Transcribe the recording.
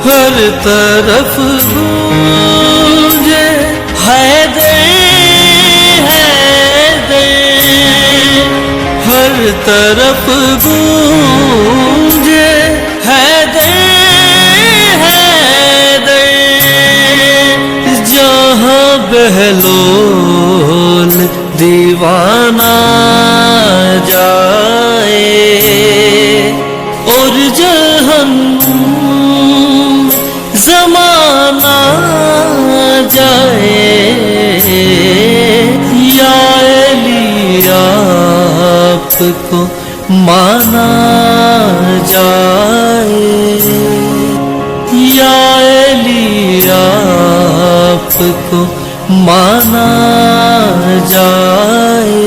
ہر طرف گونجے حیدر حیدر، ہر طرف گونجے حیدر حیدر، جہاں بہلول دیوانہ جائے اور جہنم زمانہ جائے، یا علی آپ کو مانا جائے، یا علی آپ کو مانا جائے۔